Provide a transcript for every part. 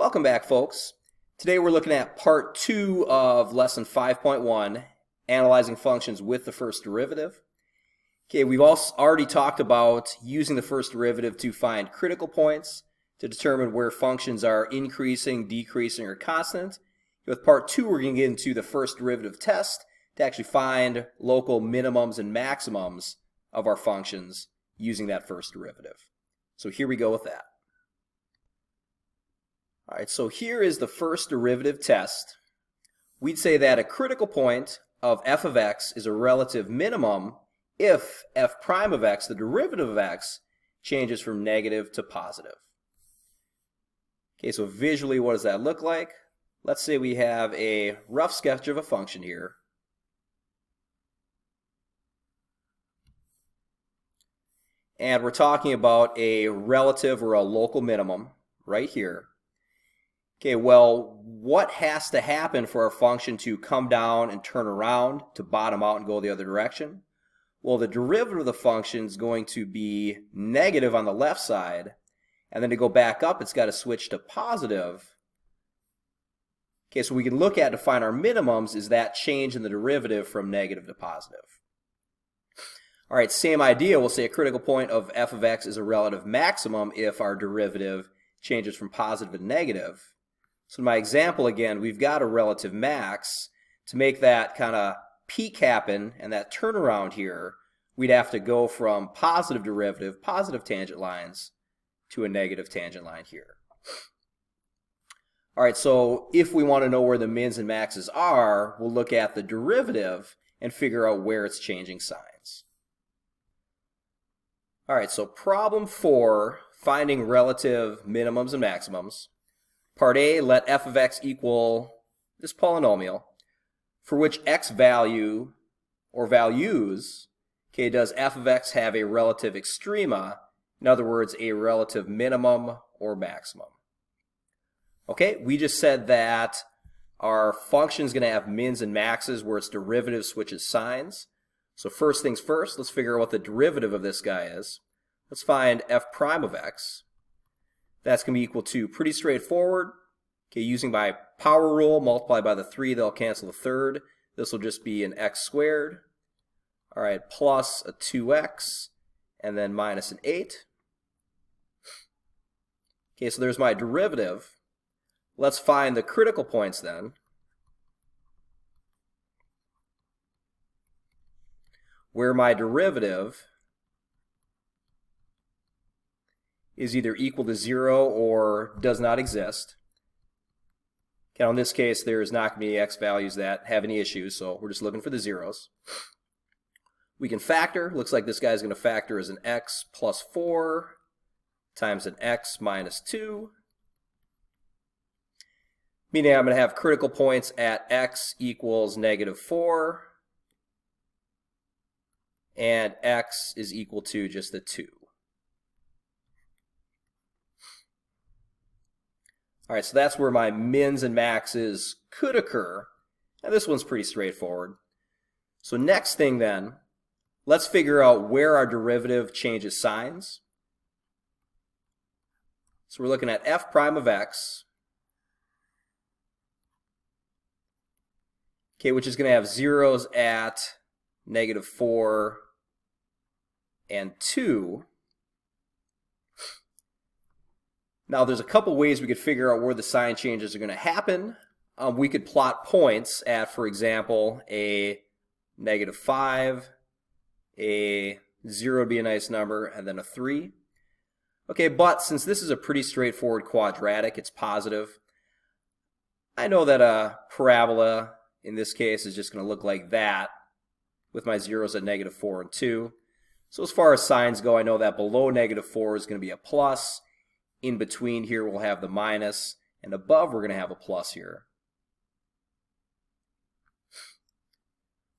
Welcome back, folks. Today we're looking at part 2 of lesson 5.1, analyzing functions with the first derivative. Okay, we've also already talked about using the first derivative to find critical points to determine where functions are increasing, decreasing, or constant. With part 2, we're going to get into the first derivative test to actually find local minimums and maximums of our functions using that first derivative. So here we go with that. All right, so here is the first derivative test. We'd say that a critical point of f of x is a relative minimum if f prime of x, the derivative of x, changes from negative to positive. Okay, so visually, what does that look like? Let's say we have a rough sketch of a function here. And we're talking about a relative or a local minimum right here. Okay, well, what has to happen for our function to come down and turn around, to bottom out and go the other direction? Well, the derivative of the function is going to be negative on the left side, and then to go back up, it's got to switch to positive. Okay, so we can look at to find our minimums is that change in the derivative from negative to positive. All right, same idea. We'll say a critical point of f of x is a relative maximum if our derivative changes from positive to negative. So in my example, again, we've got a relative max. To make that kind of peak happen and that turnaround here, we'd have to go from positive derivative, positive tangent lines, to a negative tangent line here. All right, so if we want to know where the mins and maxes are, we'll look at the derivative and figure out where it's changing signs. All right, so problem 4, finding relative minimums and maximums. Part A, let f of x equal this polynomial for which x value or values, okay, does f of x have a relative extrema, in other words, a relative minimum or maximum. Okay, we just said that our function is going to have mins and maxes where its derivative switches signs. So first things first, let's figure out what the derivative of this guy is. Let's find f prime of x. That's going to be equal to, pretty straightforward. Okay, using my power rule, multiply by the 3, they'll cancel the third. This will just be an x squared. All right, plus a 2x, and then minus an 8. Okay, so there's my derivative. Let's find the critical points then. Where my derivative is either equal to 0 or does not exist. Now in this case, there's not going to be any x values that have any issues, so we're just looking for the zeros. We can factor. Looks like this guy's going to factor as an x plus 4 times an x minus 2. Meaning I'm going to have critical points at x equals negative 4 and x is equal to just the 2. All right, so that's where my mins and maxes could occur. And this one's pretty straightforward. So next thing then, let's figure out where our derivative changes signs. So we're looking at f prime of x, okay, which is going to have zeros at negative 4 and 2. Now, there's a couple ways we could figure out where the sign changes are going to happen. We could plot points at, for example, a negative 5, a 0 would be a nice number, and then a 3. Okay, but since this is a pretty straightforward quadratic, it's positive. I know that a parabola, in this case, is just going to look like that with my zeros at negative 4 and 2. So as far as signs go, I know that below negative 4 is going to be a plus. In between here, we'll have the minus, and above, we're going to have a plus here.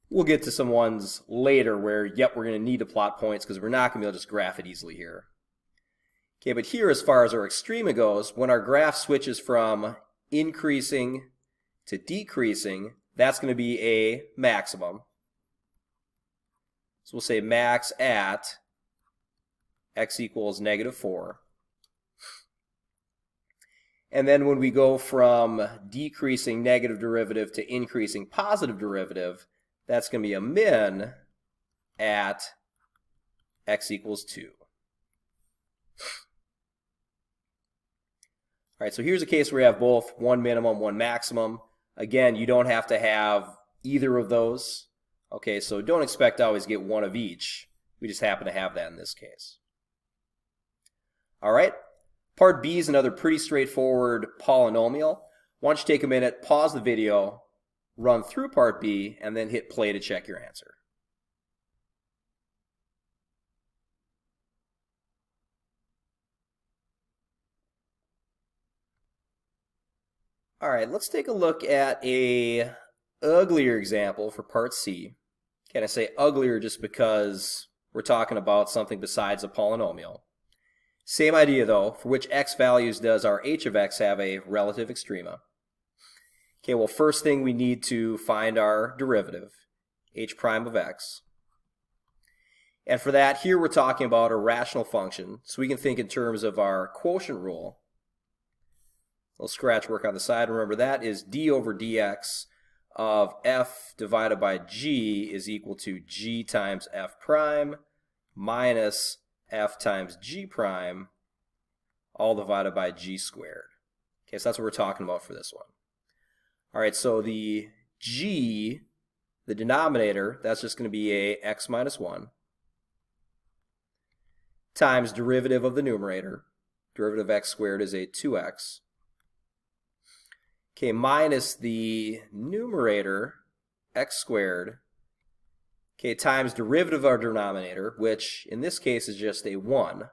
We'll get to some ones later where, yep, we're going to need to plot points because we're not going to be able to just graph it easily here. Okay, but here, as far as our extrema goes, when our graph switches from increasing to decreasing, that's going to be a maximum. So we'll say max at x equals negative 4. And then when we go from decreasing negative derivative to increasing positive derivative, that's going to be a min at x equals 2. All right, so here's a case where you have both one minimum, one maximum. Again, you don't have to have either of those. Okay, so don't expect to always get one of each. We just happen to have that in this case. All right, part B is another pretty straightforward polynomial. Why don't you take a minute, pause the video, run through part B, and then hit play to check your answer. All right, let's take a look at a uglier example for part C. Can I say uglier just because we're talking about something besides a polynomial? Same idea though, for which x values does our h of x have a relative extrema? Okay, well first thing we need to find our derivative, h prime of x. And for that, here we're talking about a rational function, so we can think in terms of our quotient rule. A little scratch work on the side. Remember, that is d over dx of f divided by g is equal to g times f prime minus f times g prime, all divided by g squared. Okay, so that's what we're talking about for this one. All right, so the g, the denominator, that's just going to be a x minus 1 times derivative of the numerator. Derivative of x squared is a 2x. Okay, minus the numerator, x squared, okay, times derivative of our denominator, which in this case is just a 1.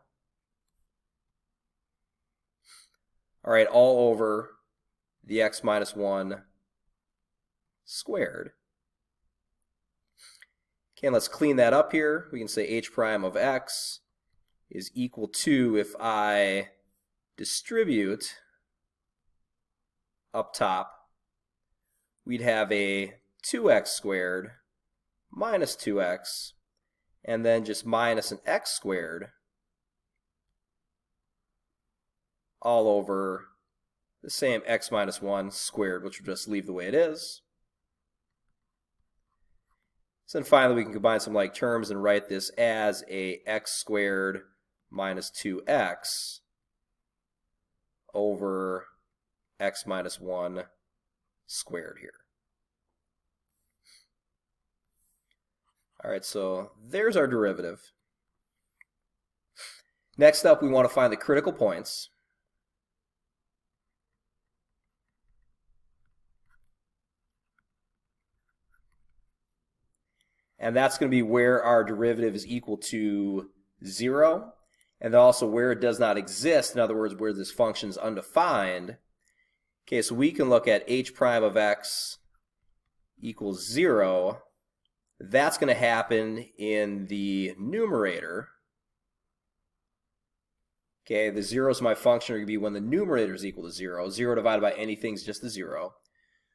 All right, all over the x minus 1 squared. Okay, and let's clean that up here. We can say h prime of x is equal to, if I distribute up top, we'd have a 2x squared minus 2x, and then just minus an x squared all over the same x minus 1 squared, which will just leave the way it is. So then finally we can combine some like terms and write this as a x squared minus 2x over x minus 1 squared here. All right, so there's our derivative. Next up, we want to find the critical points. And that's going to be where our derivative is equal to 0, and also where it does not exist, in other words, where this function is undefined. Okay, so we can look at h prime of x equals 0. That's going to happen in the numerator. Okay, the 0 is my function are going to be when the numerator is equal to 0. 0 divided by anything is just the 0.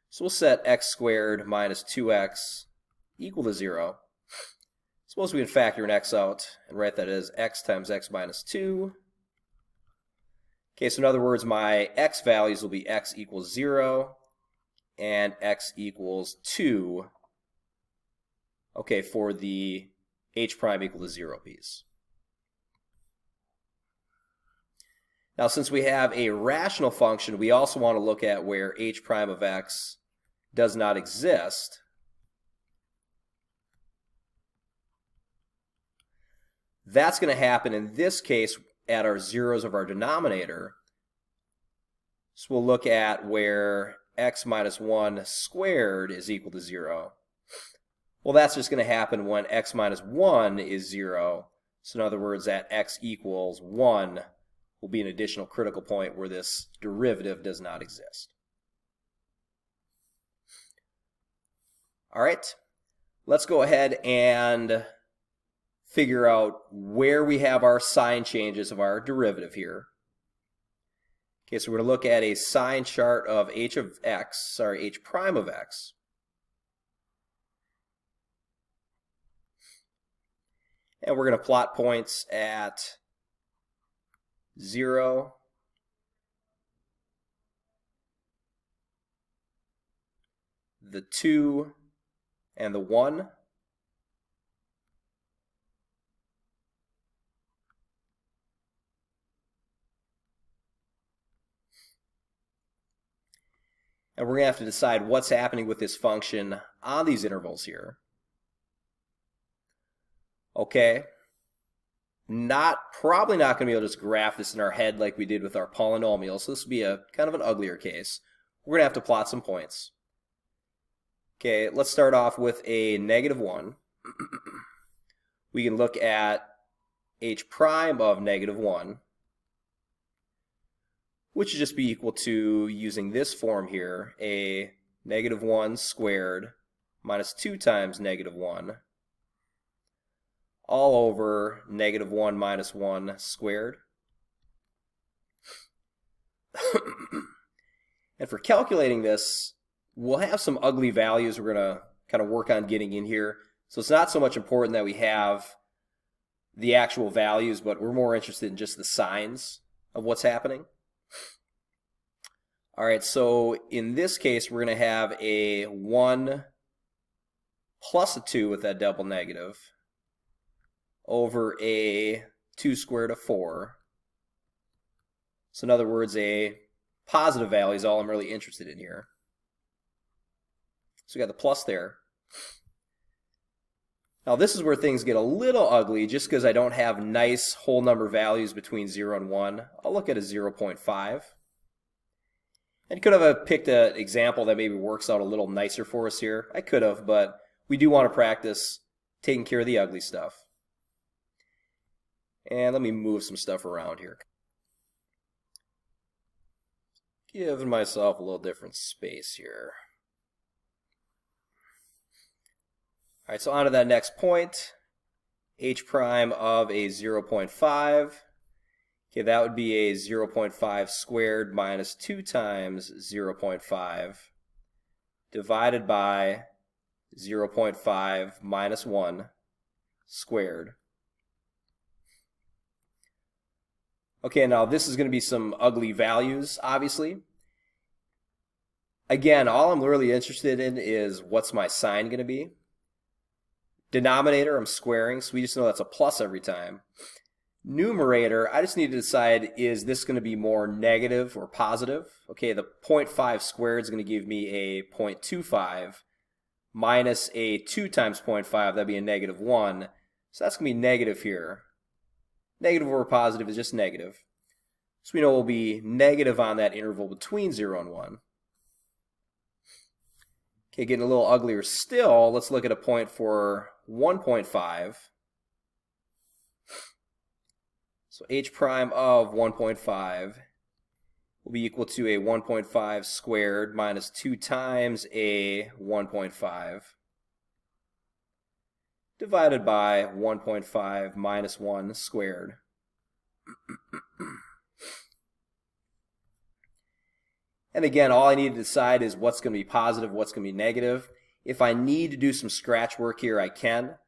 So we'll set x squared minus 2x equal to 0. Suppose we can factor an x out and write that as x times x minus 2. Okay, so in other words, my x values will be x equals 0 and x equals 2, okay, for the h prime equal to 0 piece. Now, since we have a rational function, we also want to look at where h prime of x does not exist. That's going to happen in this case at our zeros of our denominator. So we'll look at where x minus 1 squared is equal to 0. Well, that's just going to happen when x minus 1 is 0. So in other words, at x equals 1 will be an additional critical point where this derivative does not exist. All right, let's go ahead and figure out where we have our sign changes of our derivative here. Okay, so we're going to look at a sign chart of h prime of x. And we're going to plot points at 0, the 2 and the 1. And we're going to have to decide what's happening with this function on these intervals here. Okay. Probably not going to be able to just graph this in our head like we did with our polynomial, so this will be a kind of an uglier case. We're going to have to plot some points. Okay, let's start off with a -1. We can look at h prime of -1, which would just be equal to, using this form here, a -1 squared minus 2 times -1 all over -1 minus 1 squared. And for calculating this, we'll have some ugly values we're going to kind of work on getting in here. So it's not so much important that we have the actual values, but we're more interested in just the signs of what's happening. All right, so in this case, we're going to have a 1 plus a 2 with that double negative over a 2 squared of 4. So in other words, a positive value is all I'm really interested in here. So we got the plus there. Now this is where things get a little ugly just because I don't have nice whole number values between 0 and 1. I'll look at a 0.5. And could have picked an example that maybe works out a little nicer for us here. I could have, but we do want to practice taking care of the ugly stuff. And let me move some stuff around here. Giving myself a little different space here. All right, so on to that next point. H prime of a 0.5. Okay, that would be a 0.5 squared minus 2 times 0.5 divided by 0.5 minus 1 squared. Okay, now this is going to be some ugly values, obviously. Again, all I'm really interested in is what's my sign going to be. Denominator, I'm squaring, so we just know that's a plus every time. Numerator, I just need to decide, is this going to be more negative or positive? Okay, the 0.5 squared is going to give me a 0.25 minus a 2 times 0.5, that'd be a -1. So that's going to be negative here. Negative over positive is just negative. So we know we'll be negative on that interval between 0 and 1. Okay, getting a little uglier still, let's look at a point for 1.5. So h prime of 1.5 will be equal to a 1.5 squared minus 2 times a 1.5 divided by 1.5 minus 1 squared. And again, all I need to decide is what's going to be positive, what's going to be negative. If I need to do some scratch work here, I can.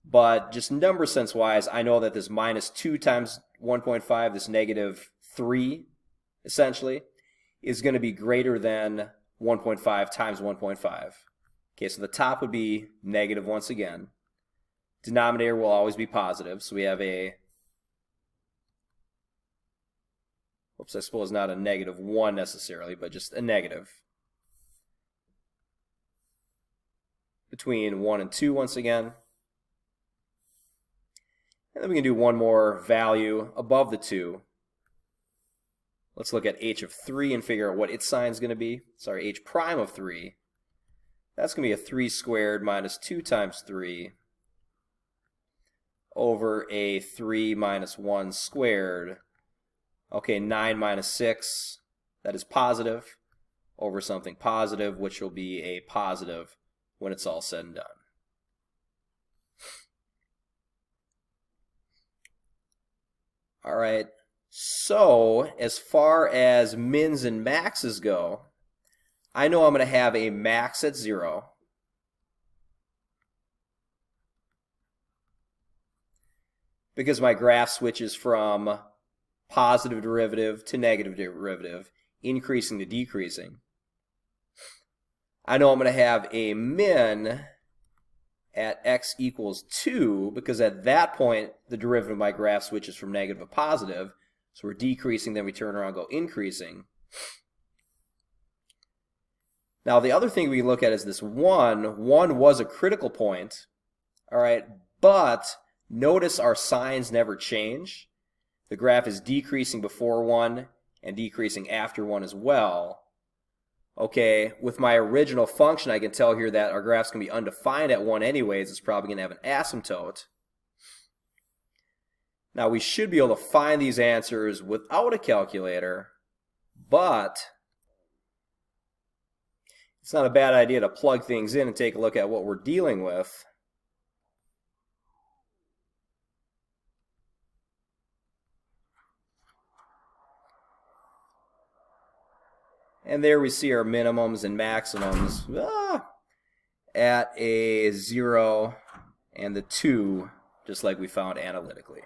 But just number sense wise, I know that this minus 2 times 1.5, this -3, essentially, is going to be greater than 1.5 times 1.5. Okay, so the top would be negative once again. Denominator will always be positive, so we have a, oops, I suppose not a -1 necessarily, but just a negative. Between 1 and 2 once again. And then we can do one more value above the 2. Let's look at h of 3 and figure out what its sign is going to be. Sorry, h prime of 3. That's going to be a 3 squared minus 2 times 3 over a 3 minus 1 squared. Okay, 9 minus 6, that is positive, over something positive, which will be a positive when it's all said and done. All right, so as far as mins and maxes go, I know I'm going to have a max at 0. Because my graph switches from positive derivative to negative derivative, increasing to decreasing. I know I'm going to have a min at x equals 2, because at that point the derivative of my graph switches from negative to positive. So we're decreasing, then we turn around and go increasing. Now the other thing we look at is this 1. 1 was a critical point, all right, but notice our signs never change. The graph is decreasing before 1 and decreasing after 1 as well. Okay, with my original function, I can tell here that our graph's going to be undefined at 1 anyways. It's probably going to have an asymptote. Now, we should be able to find these answers without a calculator, but it's not a bad idea to plug things in and take a look at what we're dealing with. And there we see our minimums and maximums at a 0 and the 2, just like we found analytically.